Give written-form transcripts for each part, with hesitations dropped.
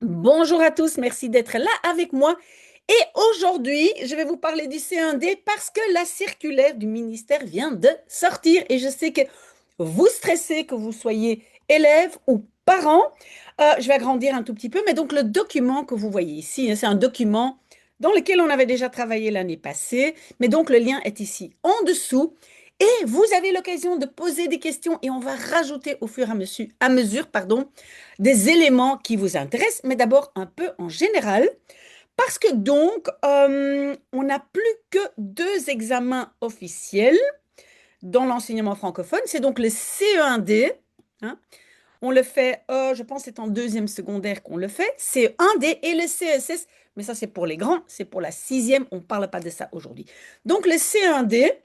Bonjour à tous, merci d'être là avec moi. Et aujourd'hui, je vais vous parler du C1D parce que la circulaire du ministère vient de sortir. Et je sais que vous stressez, que vous soyez élève ou parent. Je vais agrandir un tout petit peu, mais donc le document que vous voyez ici, hein, c'est un document dans lequel on avait déjà travaillé l'année passée. Mais donc le lien est ici en dessous. Et vous avez l'occasion de poser des questions et on va rajouter au fur et à mesure, pardon, des éléments qui vous intéressent, mais d'abord un peu en général, parce que donc, on n'a plus que deux examens officiels dans l'enseignement francophone. C'est donc le CE1D, hein. On le fait, je pense que c'est en deuxième secondaire qu'on le fait, CE1D et le CSS, mais ça c'est pour les grands, c'est pour la sixième, on ne parle pas de ça aujourd'hui. Donc le CE1D,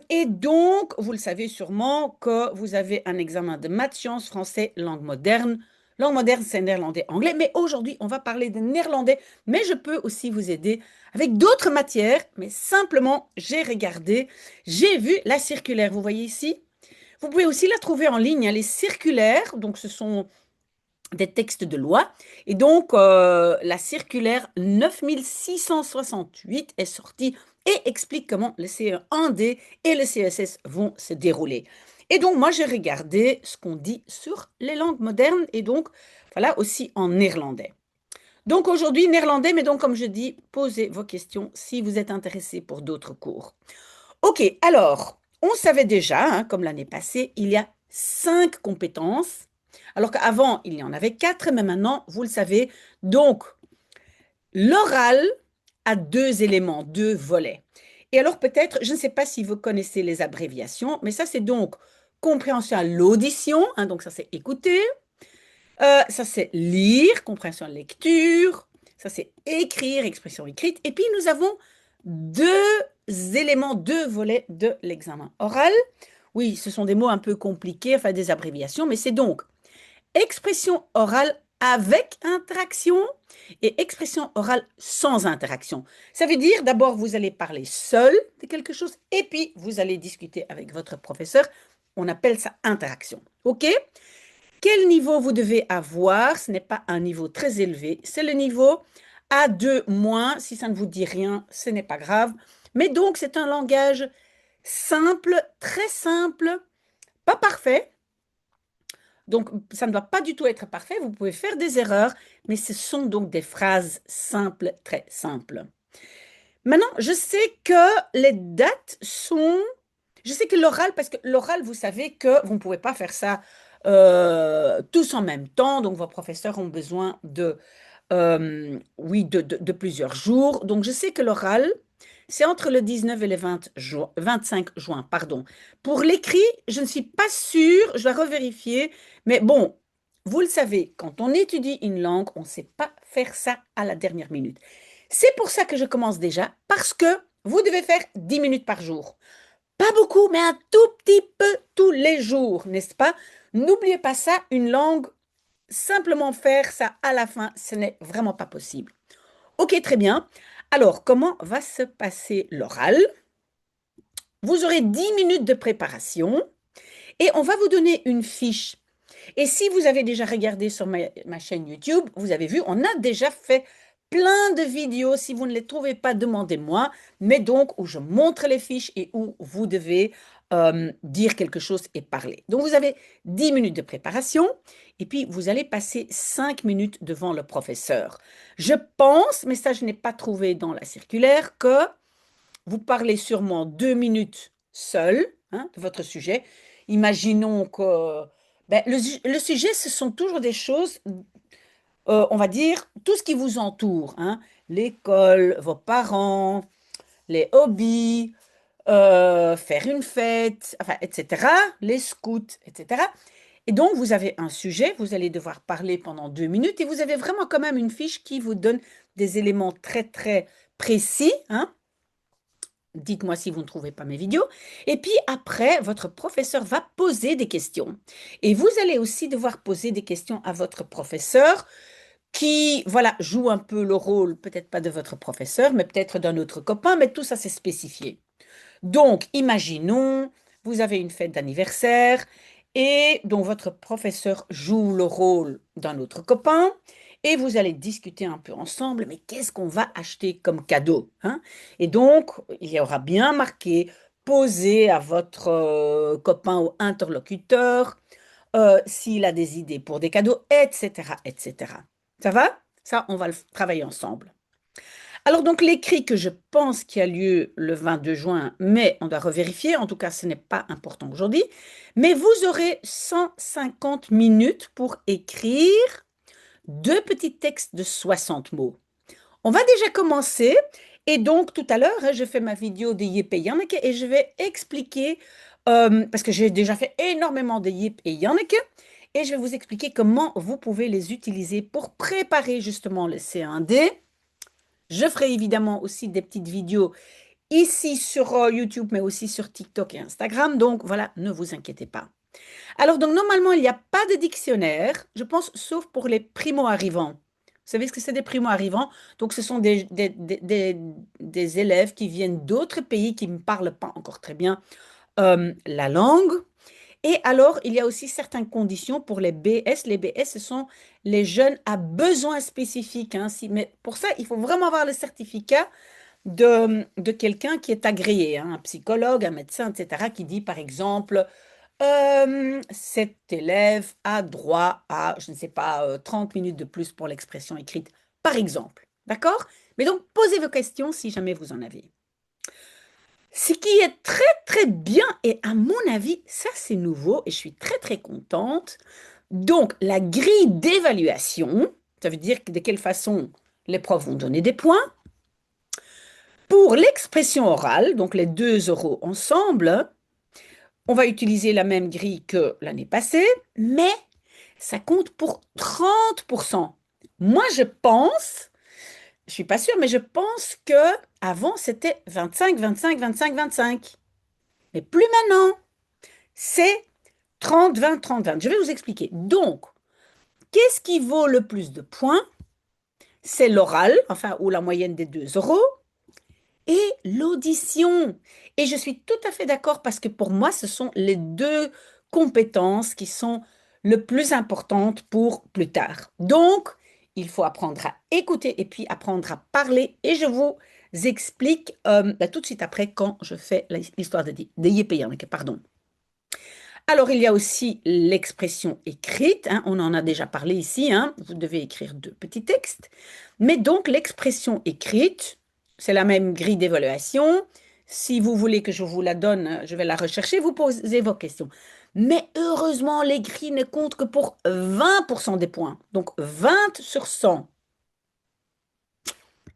et donc, vous le savez sûrement que vous avez un examen de maths, sciences, français, langue moderne. Langue moderne, c'est néerlandais, anglais. Mais aujourd'hui, on va parler de néerlandais. Mais je peux aussi vous aider avec d'autres matières. Mais simplement, j'ai regardé, j'ai vu la circulaire. Vous voyez ici? Vous pouvez aussi la trouver en ligne, hein, les circulaires. Donc, ce sont des textes de loi. Et donc, la circulaire 9668 est sortie et explique comment le CE1D et le CSS vont se dérouler. Et donc, moi, j'ai regardé ce qu'on dit sur les langues modernes et donc, voilà, aussi en néerlandais. Donc, aujourd'hui, néerlandais, mais donc, comme je dis, posez vos questions si vous êtes intéressé pour d'autres cours. OK, alors, on savait déjà, hein, comme l'année passée, il y a 5 compétences, alors qu'avant, il y en avait 4, mais maintenant, vous le savez. Donc, l'oral a deux éléments, deux volets. Et alors, peut-être, je ne sais pas si vous connaissez les abréviations, mais ça, c'est donc compréhension à l'audition, hein, donc ça, c'est écouter. Ça, c'est lire, compréhension à lecture. Ça, c'est écrire, expression écrite. Et puis, nous avons deux éléments, deux volets de l'examen oral. Oui, ce sont des mots un peu compliqués, enfin des abréviations, mais c'est donc expression orale avec interaction et expression orale sans interaction. Ça veut dire, d'abord, vous allez parler seul de quelque chose et puis vous allez discuter avec votre professeur. On appelle ça interaction. OK? Quel niveau vous devez avoir? Ce n'est pas un niveau très élevé, c'est le niveau A2 moins. Si ça ne vous dit rien, ce n'est pas grave. Mais donc, c'est un langage simple, très simple, pas parfait. Donc, ça ne doit pas du tout être parfait. Vous pouvez faire des erreurs, mais ce sont donc des phrases simples, très simples. Maintenant, je sais que les dates sont... Je sais que l'oral, parce que l'oral, vous savez que vous ne pouvez pas faire ça tous en même temps. Donc, vos professeurs ont besoin oui, de plusieurs jours. Donc, je sais que l'oral, c'est entre le 19 et le 25 juin. Pardon. Pour l'écrit, je ne suis pas sûre, je dois revérifier. Mais bon, vous le savez, quand on étudie une langue, on ne sait pas faire ça à la dernière minute. C'est pour ça que je commence déjà, parce que vous devez faire 10 minutes par jour. Pas beaucoup, mais un tout petit peu tous les jours, n'est-ce pas? N'oubliez pas ça, une langue, simplement faire ça à la fin, ce n'est vraiment pas possible. Ok, très bien. Alors, comment va se passer l'oral? Vous aurez 10 minutes de préparation et on va vous donner une fiche. Et si vous avez déjà regardé sur ma chaîne YouTube, vous avez vu, on a déjà fait plein de vidéos. Si vous ne les trouvez pas, demandez-moi. Mais donc, où je montre les fiches et où vous devez dire quelque chose et parler. Donc, vous avez 10 minutes de préparation et puis vous allez passer 5 minutes devant le professeur. Je pense, mais ça, je n'ai pas trouvé dans la circulaire, que vous parlez sûrement 2 minutes seul, hein, de votre sujet. Imaginons que ben, le sujet, ce sont toujours des choses, on va dire, tout ce qui vous entoure, hein. L'école, vos parents, les hobbies, faire une fête, enfin, etc., les scouts, etc. Et donc, vous avez un sujet, vous allez devoir parler pendant 2 minutes et vous avez vraiment quand même une fiche qui vous donne des éléments très, très précis, hein. Dites-moi si vous ne trouvez pas mes vidéos. Et puis après, votre professeur va poser des questions. Et vous allez aussi devoir poser des questions à votre professeur qui, voilà, joue un peu le rôle, peut-être pas de votre professeur, mais peut-être d'un autre copain, mais tout ça, c'est spécifié. Donc, imaginons, vous avez une fête d'anniversaire et dont votre professeur joue le rôle d'un autre copain. Et vous allez discuter un peu ensemble, mais qu'est-ce qu'on va acheter comme cadeau, hein? Et donc, il y aura bien marqué, posez à votre copain ou interlocuteur s'il a des idées pour des cadeaux, etc., etc. Ça va? Ça, on va le travailler ensemble. Alors donc l'écrit que je pense qui a lieu le 22 juin, mais on doit revérifier, en tout cas ce n'est pas important aujourd'hui, mais vous aurez 150 minutes pour écrire deux petits textes de 60 mots. On va déjà commencer et donc tout à l'heure, hein, je fais ma vidéo de Yip et Janneke et je vais expliquer, parce que j'ai déjà fait énormément de Yip et Janneke, et je vais vous expliquer comment vous pouvez les utiliser pour préparer justement le C1D. Je ferai évidemment aussi des petites vidéos ici sur YouTube, mais aussi sur TikTok et Instagram. Donc voilà, ne vous inquiétez pas. Alors donc normalement, il n'y a pas de dictionnaire, je pense, sauf pour les primo-arrivants. Vous savez ce que c'est des primo-arrivants? Donc ce sont des élèves qui viennent d'autres pays qui ne parlent pas encore très bien la langue. Et alors, il y a aussi certaines conditions pour les BS. Les BS, ce sont les jeunes à besoins spécifiques, hein. Mais pour ça, il faut vraiment avoir le certificat de quelqu'un qui est agréé, hein, un psychologue, un médecin, etc., qui dit, par exemple, cet élève a droit à, je ne sais pas, 30 minutes de plus pour l'expression écrite, par exemple. D'accord? Mais donc, posez vos questions si jamais vous en avez. Ce qui est très très bien, et à mon avis, ça c'est nouveau, et je suis très très contente. Donc, la grille d'évaluation, ça veut dire de quelle façon les profs vont donner des points. Pour l'expression orale, donc les deux oraux ensemble, on va utiliser la même grille que l'année passée, mais ça compte pour 30%. Moi, je pense, je suis pas sûre, mais je pense que avant c'était 25, 25, 25, 25. Mais plus maintenant, c'est 30, 20, 30, 20. Je vais vous expliquer. Donc, qu'est-ce qui vaut le plus de points? C'est l'oral, enfin, ou la moyenne des deux oraux, et l'audition. Et je suis tout à fait d'accord parce que pour moi, ce sont les deux compétences qui sont le plus importantes pour plus tard. Donc, il faut apprendre à écouter et puis apprendre à parler. Et je vous explique tout de suite après quand je fais l'histoire de Yépéyanque, pardon. Alors, il y a aussi l'expression écrite, hein, on en a déjà parlé ici, hein, vous devez écrire deux petits textes. Mais donc, l'expression écrite, c'est la même grille d'évaluation. Si vous voulez que je vous la donne, je vais la rechercher, vous posez vos questions. Mais heureusement, les grilles ne comptent que pour 20% des points, donc 20 sur 100.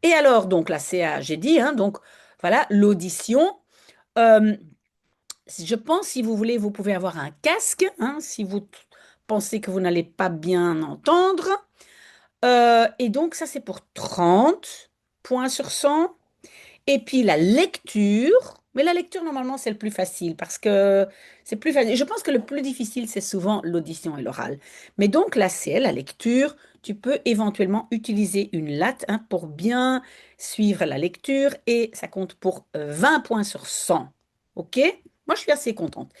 Et alors, donc la CA, j'ai dit, hein, donc voilà, l'audition. Euh, je pense, si vous voulez, vous pouvez avoir un casque, hein, si vous pensez que vous n'allez pas bien entendre. Et donc, ça, c'est pour 30 points sur 100. Et puis, la lecture. Mais la lecture, normalement, c'est le plus facile parce que c'est plus facile. Je pense que le plus difficile, c'est souvent l'audition et l'oral. Mais donc, là, c'est la lecture. Tu peux éventuellement utiliser une latte, hein, pour bien suivre la lecture et ça compte pour 20 points sur 100. OK? Moi, je suis assez contente.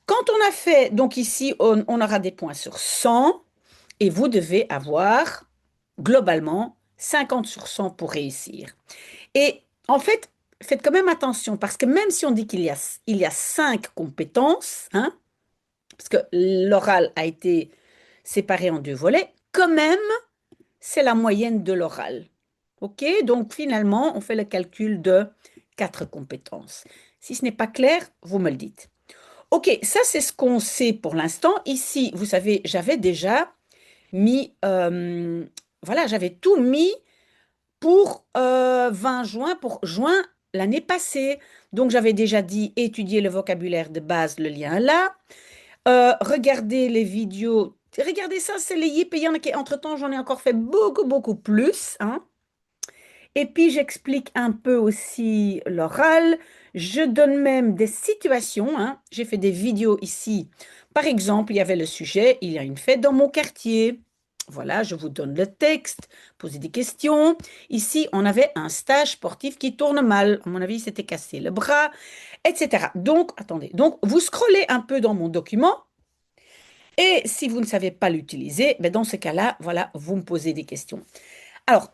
Quand on a fait, donc ici, on aura des points sur 100 et vous devez avoir globalement 50 sur 100 pour réussir. Et en fait, faites quand même attention parce que même si on dit qu'il y a 5 compétences, hein, parce que l'oral a été séparé en deux volets, quand même, c'est la moyenne de l'oral. OK? Donc finalement, on fait le calcul de 4 compétences. Si ce n'est pas clair, vous me le dites. OK, ça c'est ce qu'on sait pour l'instant. Ici, vous savez, j'avais déjà mis, voilà, j'avais tout mis pour 20 juin, pour juin l'année passée. Donc j'avais déjà dit étudier le vocabulaire de base, le lien est là. Regardez les vidéos. Regardez ça, c'est les yip et Yannick. Entre-temps, j'en ai encore fait beaucoup, beaucoup plus, hein. Et puis, j'explique un peu aussi l'oral. Je donne même des situations, hein. J'ai fait des vidéos ici. Par exemple, il y avait le sujet, il y a une fête dans mon quartier. Voilà, je vous donne le texte, posez des questions. Ici, on avait un stage sportif qui tourne mal. À mon avis, il s'était cassé le bras, etc. Donc, attendez. Donc, vous scrollez un peu dans mon document Et si vous ne savez pas l'utiliser, ben dans ce cas-là, voilà, vous me posez des questions. Alors,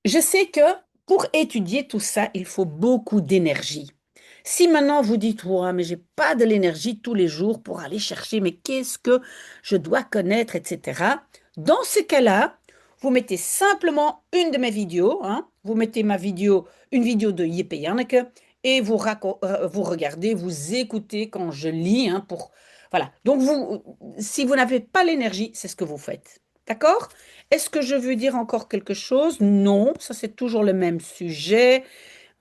je sais que pour étudier tout ça, il faut beaucoup d'énergie. Si maintenant vous dites, ouais, mais j'ai pas de l'énergie tous les jours pour aller chercher, mais qu'est-ce que je dois connaître, etc. Dans ce cas-là, vous mettez simplement une de mes vidéos, hein, vous mettez une vidéo de Jeppe Janneke, et vous regardez, vous écoutez quand je lis, hein, voilà. Donc si vous n'avez pas l'énergie, c'est ce que vous faites. D'accord? Est-ce que je veux dire encore quelque chose? Non, ça c'est toujours le même sujet.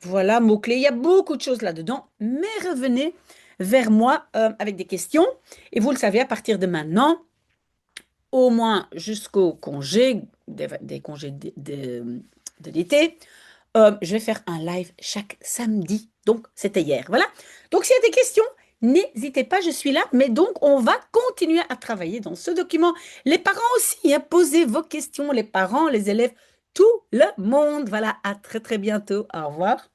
Voilà, mots-clés. Il y a beaucoup de choses là-dedans, mais revenez vers moi avec des questions. Et vous le savez, à partir de maintenant, au moins jusqu'au congé, des congés de l'été, je vais faire un live chaque samedi. Donc, c'était hier. Voilà. Donc, s'il y a des questions, n'hésitez pas, je suis là. Mais donc, on va continuer à travailler dans ce document. Les parents aussi, hein, posez vos questions, les parents, les élèves, tout le monde. Voilà, à très très bientôt. Au revoir.